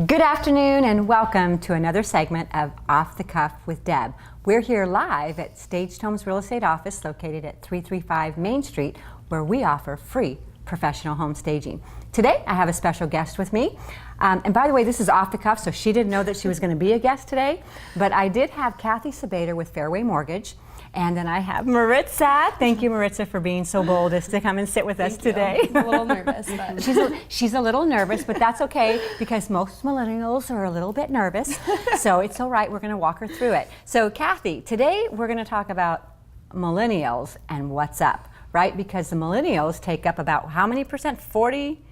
Good afternoon and welcome to another segment of Off the Cuff with Deb. We're here live at Staged Homes Real Estate Office located at 335 Main Street, where we offer free professional home staging. Today I have a special guest with me. And by the way, this is off the cuff, so she didn't know that she was going to be a guest today. But I did have Kathy Sabater with Fairway Mortgage. And then I have Maritza. Thank you, Maritza, for being so bold as to come and sit with us today. I'm a little nervous. But. She's a little nervous, but that's okay because most millennials are a little bit nervous. So it's all right. We're going to walk her through it. So Kathy, today we're going to talk about millennials and what's up, right? Because the millennials take up about how many percent? 40?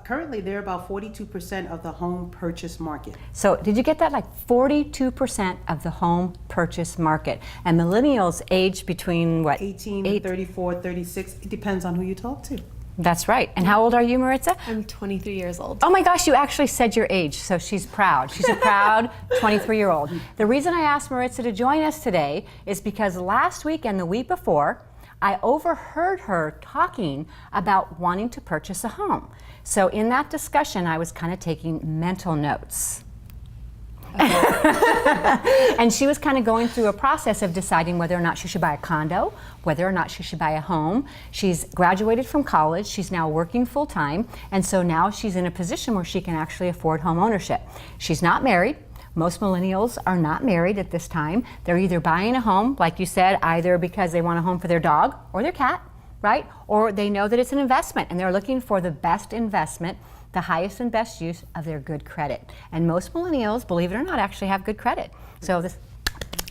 Currently, they're about 42% of the home purchase market. So did you get that? Like 42% of the home purchase market. And millennials age between what? 18, 34, 36. It depends on who you talk to. That's right. And how old are you, Maritza? I'm 23 years old. Oh my gosh, you actually said your age, so she's proud. She's a proud 23-year-old. The reason I asked Maritza to join us today is because last week and the week before, I overheard her talking about wanting to purchase a home. So in that discussion, I was kind of taking mental notes. Okay. And she was kind of going through a process of deciding whether or not she should buy a condo, whether or not she should buy a home. She's graduated from college. She's now working full time. And so now she's in a position where she can actually afford home ownership. She's not married. Most millennials are not married at this time. They're either buying a home, like you said, either because they want a home for their dog or their cat, right? Or they know that it's an investment and they're looking for the best investment, the highest and best use of their good credit. And most millennials, believe it or not, actually have good credit. So this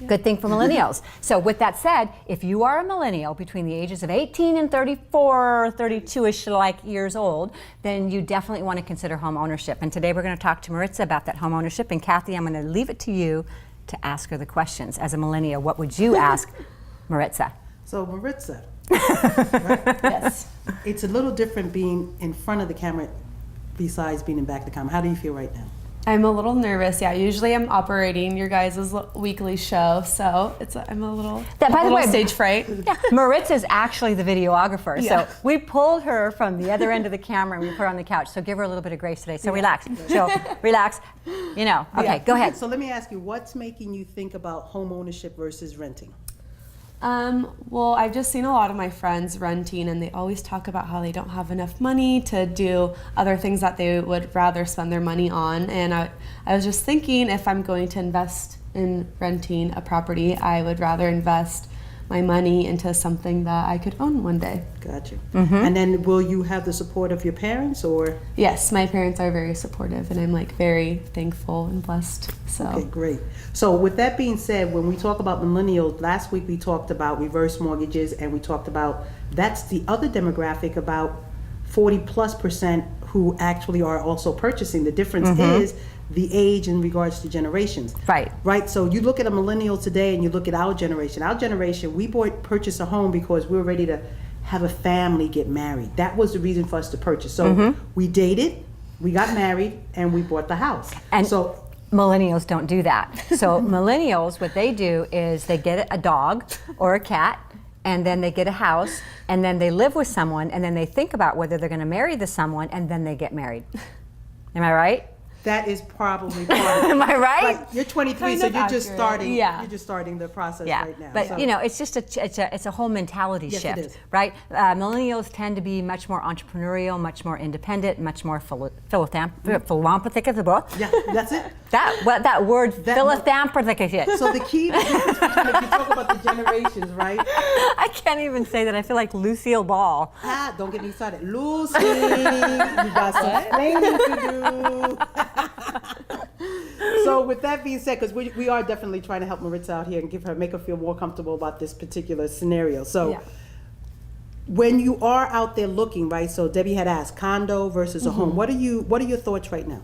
good thing for millennials. So with that said, if you are a millennial between the ages of 18 and 34 or 32-ish like years old, then you definitely want to consider home ownership. And today we're going to talk to Maritza about that home ownership. And Kathy, I'm going to leave it to you to ask her the questions. As a millennial, what would you ask Maritza? So Maritza, right? Yes. It's a little different being in front of the camera besides being in back of the camera. How do you feel right now? I'm a little nervous. Yeah, usually I'm operating your guys' weekly show, so I'm a little, By the way, stage fright. Yeah, Maritza's actually the videographer, Yeah. so we pulled her from the other end of the camera and we put her on the couch. So give her a little bit of grace today. So relax, Jill, relax. You know. Okay, Yeah. go ahead. So let me ask you, what's making you think about home ownership versus renting? Well, I've just seen a lot of my friends renting, and they always talk about how they don't have enough money to do other things that they would rather spend their money on. And I was just thinking, if I'm going to invest in renting a property, I would rather invest my money into something that I could own one day. Gotcha. Mm-hmm. And then will you have the support of your parents or? Yes, my parents are very supportive, and I'm like very thankful and blessed. So. Okay, great. So with that being said, when we talk about millennials, last week we talked about reverse mortgages, and we talked about that's the other demographic, about 40+% who actually are also purchasing. The difference is the age in regards to generations. Right. So you look at a millennial today and you look at our generation. Our generation, we purchased a home because we were ready to have a family, get married. That was the reason for us to purchase. So we dated, we got married, and we bought the house. And so millennials don't do that. So millennials, what they do is they get a dog or a cat, and then they get a house, and then they live with someone, and then they think about whether they're going to marry the someone, and then they get married. Am I right? That is probably part of it. Am I right? Like, you're 23, Kind so of you're just accurate. starting. Yeah. You're just starting the process Yeah, right now. but So- you know, it's just it's a whole mentality Yes, it shift, is. right? Millennials tend to be much more entrepreneurial, much more independent, much more philanthropic. Yeah, that's it. That word philanthropic. So the key, the difference between, if you talk about the generations, right? I can't even say that. I feel like Lucille Ball. Don't get me started. Lucy, you got some explaining to do. So with that being said, because we are definitely trying to help Maritza out here and make her feel more comfortable about this particular scenario. So when you are out there looking, right? So Debbie had asked condo versus a home. What are your thoughts right now?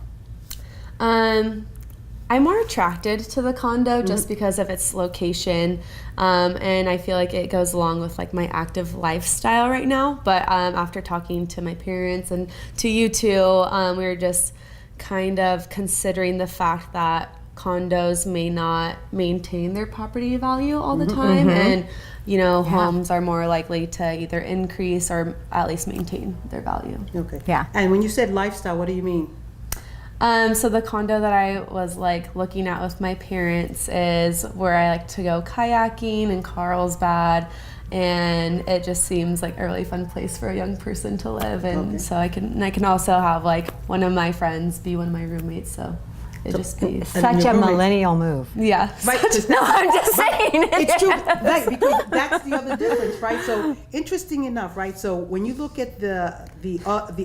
I'm more attracted to the condo just because of its location, and I feel like it goes along with like my active lifestyle right now. But after talking to my parents and to you two, we were just kind of considering the fact that condos may not maintain their property value all the time, and homes are more likely to either increase or at least maintain their value. Okay. Yeah. And when you said lifestyle, what do you mean? So the condo that I was like looking at with my parents is where I like to go kayaking in Carlsbad, and it just seems like a really fun place for a young person to live. And so I can also have like one of my friends be one of my roommates. So it just be Such a millennial move. yeah. Right, No, I'm just saying. it's true, right? Because that's the other difference, right? So interesting enough, right? So when you look at the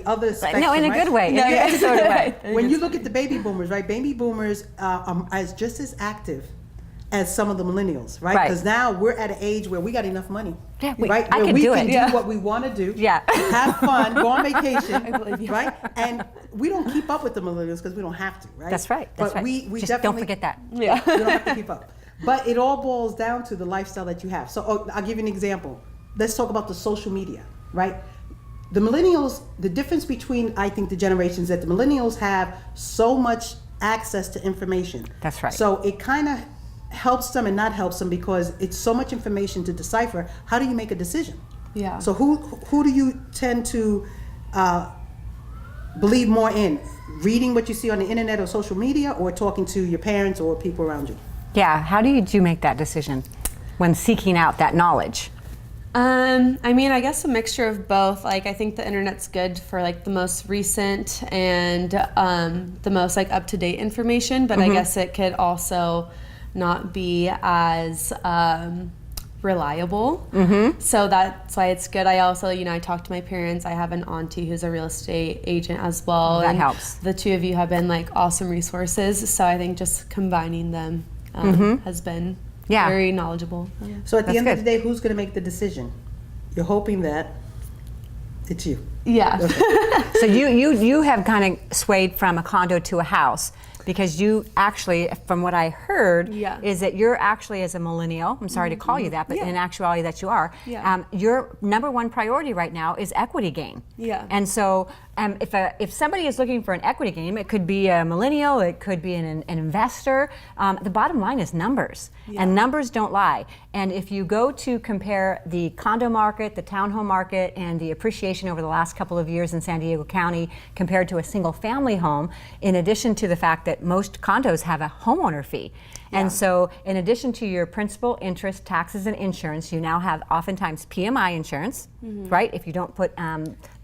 other spectrum, No, in a right? good way. In a good sort of way. When you look at the baby boomers, right? Baby boomers are just as active as some of the millennials, right? Right. Because now we're at an age where we got enough money, Yeah, right? I Where could we do can it. do what we want to do, Yeah. have fun, go on vacation, believe you. right? And we don't keep up with the millennials because we don't have to, right? That's right. That's but right. we Just definitely don't forget that. Yeah. you don't have to keep up. But it all boils down to the lifestyle that you have. So I'll give you an example. Let's talk about the social media, right? The millennials, the difference between, I think, the generations, that the millennials have so much access to information. That's right. So it kind of helps them and not helps them because it's so much information to decipher. How do you make a decision? Yeah. So who do you tend to believe more in? Reading what you see on the internet or social media, or talking to your parents or people around you? Yeah, how did you make that decision when seeking out that knowledge? I mean, I guess a mixture of both. Like, I think the internet's good for like the most recent and the most like up-to-date information, but I guess it could also not be as reliable. So that's why it's good. I also, I talk to my parents. I have an auntie who's a real estate agent as well. That and helps. The two of you have been like awesome resources. So I think just combining them has been very knowledgeable. So at the That's end of good. the day, who's going to make the decision? You're hoping that it's you. Yeah. So you have kind of swayed from a condo to a house because you actually, from what I heard, Yeah. is that you're actually, as a millennial, I'm sorry to call you that, but in actuality that you are, Yeah. your number one priority right now is equity gain. Yeah. And so if somebody is looking for an equity gain, it could be a millennial, it could be an investor. The bottom line is numbers, and numbers don't lie. And if you go to compare the condo market, the townhome market, and the appreciation over the last couple of years in San Diego County compared to a single family home, in addition to the fact that most condos have a homeowner fee. And so in addition to your principal, interest, taxes, and insurance, you now have oftentimes PMI insurance, right? If you don't put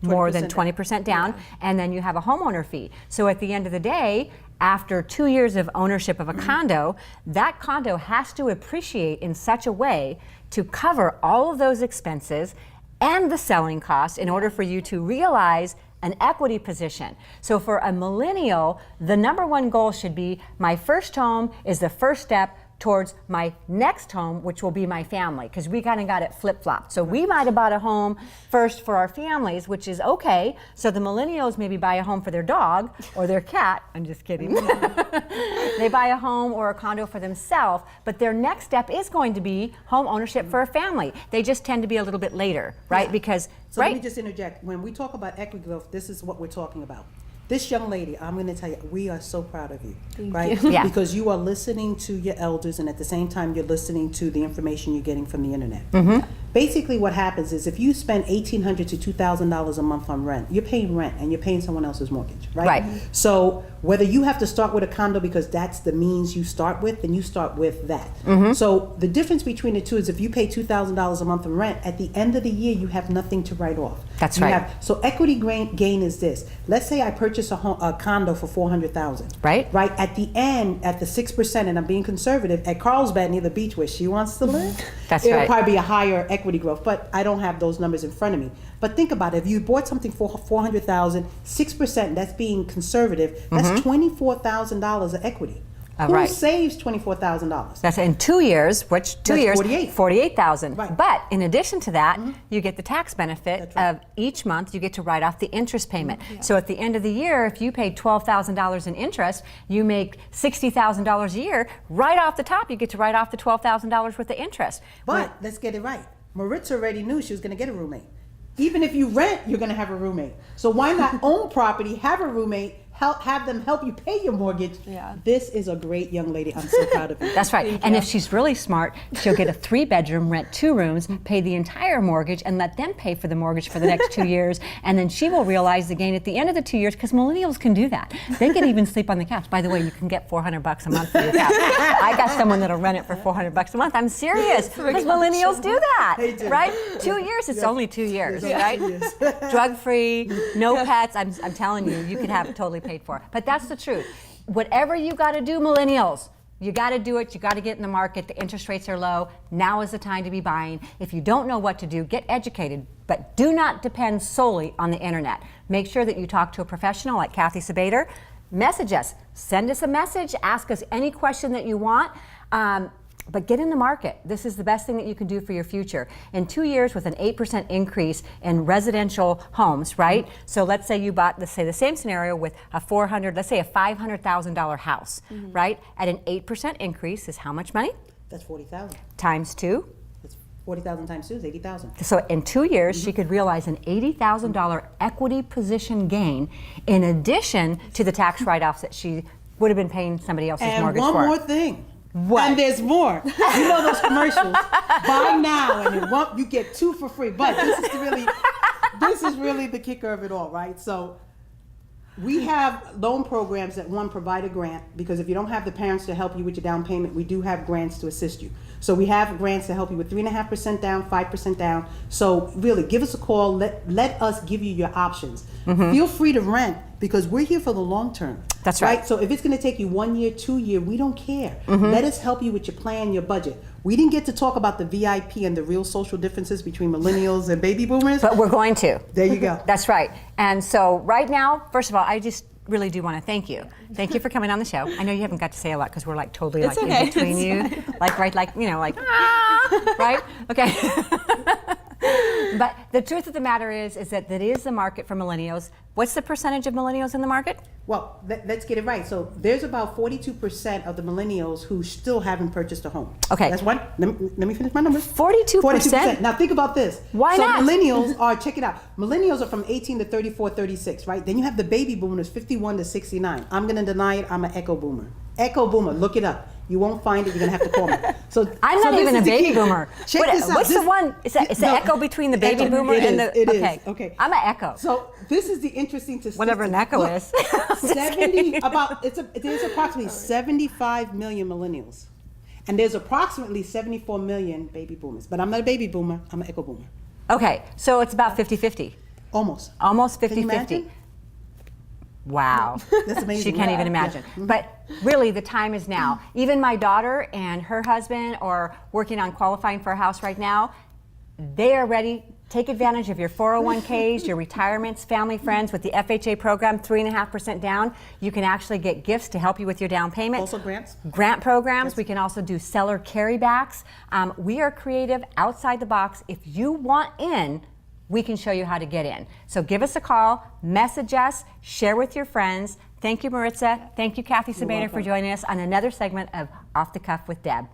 more than 20% down, and then you have a homeowner fee. So at the end of the day, after 2 years of ownership of a condo, that condo has to appreciate in such a way to cover all of those expenses and the selling costs in order for you to realize an equity position. So for a millennial, the number one goal should be, my first home is the first step towards my next home, which will be my family, because we kind of got it flip-flopped. So we might have bought a home first for our families, which is okay. So the millennials maybe buy a home for their dog or their cat. I'm just kidding. They buy a home or a condo for themselves, but their next step is going to be home ownership for a family. They just tend to be a little bit later, right? Because, So right? let me just interject. When we talk about equity growth, this is what we're talking about. This young lady, I'm going to tell you, we are so proud of you, right? you. Yeah. Because you are listening to your elders, and at the same time, you're listening to the information you're getting from the internet. Basically, what happens is if you spend $1,800 to $2,000 a month on rent, you're paying rent and you're paying someone else's mortgage, right? Right. So whether you have to start with a condo because that's the means you start with, then you start with that. So the difference between the two is if you pay $2,000 a month in rent, at the end of the year, you have nothing to write off. That's You right. So equity gain is this. Let's say I purchase a condo for $400,000. Right. Right. At the end, at the 6%, and I'm being conservative, at Carlsbad near the beach where she wants to live, That's it'll right. probably be a higher equity growth. But I don't have those numbers in front of me. But think about it. If you bought something for $400,000, 6%, that's being conservative. That's $24,000 of equity. Who right. saves $24,000? That's in 2 years, which 2 That's years, 48. 48,000. Right. But in addition to that, you get the tax benefit That's right. of each month you get to write off the interest payment. So at the end of the year, if you paid $12,000 in interest, you make $60,000 a year. Right off the top, you get to write off the $12,000 worth of interest. But let's get it right. Maritza already knew she was going to get a roommate. Even if you rent, you're going to have a roommate. So why not own property, have a roommate, have them help you pay your mortgage. Yeah. This is a great young lady. I'm so proud of you. That's right. And if she's really smart, she'll get a 3-bedroom, rent 2 rooms, pay the entire mortgage, and let them pay for the mortgage for the next 2 years. And then she will realize the gain at the end of the 2 years, because millennials can do that. They can even sleep on the couch. By the way, you can get $400 a month for your couch. I got someone that'll rent it for $400 a month. I'm serious, because millennials do that, They do. right? 2 years. It's only 2 years, Yes. right? Yes. Drug-free, no pets. I'm telling you, you could have it totally paid for. But that's the truth. Whatever you got to do, millennials, you got to do it. You got to get in the market. The interest rates are low. Now is the time to be buying. If you don't know what to do, get educated, but do not depend solely on the internet. Make sure that you talk to a professional like Kathy Sabater. Message us. Send us a message. Ask us any question that you want. But get in the market. This is the best thing that you can do for your future. In 2 years, with an 8% increase in residential homes, right? So let's say you bought, let's say the same scenario with a $500,000 house, right? At an 8% increase is how much money? That's 40,000. Times 2. That's 40,000 times 2 is 80,000. So in 2 years, she could realize an $80,000 equity position gain in addition to the tax write-offs that she would have been paying somebody else's And mortgage one for. more thing. What? And there's more. You know those commercials. Buy now and you get 2 for free. But this is really the kicker of it all, right? So we have loan programs that provide a grant, because if you don't have the parents to help you with your down payment, we do have grants to assist you. So we have grants to help you with 3.5% down, 5% down. So really, give us a call. Let us give you your options. Feel free to rent, because we're here for the long term. That's right. So if it's going to take you 1 year, 2 year, we don't care. Let us help you with your plan, your budget. We didn't get to talk about the VIP and the real social differences between millennials and baby boomers. But we're going to. There you go. That's right. And so right now, first of all, I just really do want to thank you. Thank you for coming on the show. I know you haven't got to say a lot because we're like totally It's like okay. in between It's you. fine. Like right, like, you know, like, right? Okay. But the truth of the matter is that is the market for millennials. What's the percentage of millennials in the market? Well, let's get it right. So there's about 42% of the millennials who still haven't purchased a home. Okay. That's one. Let me finish my numbers. 42%? Now think about this. Why so not? millennials are, check it out. Millennials are from 18 to 34, 36, right? Then you have the baby boomers, 51 to 69. I'm going to deny it. I'm an echo boomer. Echo boomer. Look it up. You won't find it. You're going to have to call me. So I'm not this even is a the baby key. boomer. Check this out. What's the one? Is the echo between the baby boomer and the? It is. Okay. Okay. I'm an echo. So this is the interesting statistic. Whatever an echo Look, is. 70 there's approximately 75 million millennials, and there's approximately 74 million baby boomers. But I'm not a baby boomer. I'm an echo boomer. Okay, so it's about 50-50. Almost. Almost Can you 50-50. imagine? Wow. That's amazing. She can't Yeah. even imagine. Yeah. But really, the time is now. Even my daughter and her husband are working on qualifying for a house right now. They are ready. Take advantage of your 401ks, your retirements, family, friends with the FHA program, 3.5% down. You can actually get gifts to help you with your down payment. Also grants. Grant programs. We can also do seller carrybacks. We are creative, outside the box. If you want in, we can show you how to get in. So give us a call, message us, share with your friends. Thank you, Maritza. Thank you, Kathy Sabater, for joining us on another segment of Off the Cuff with Deb.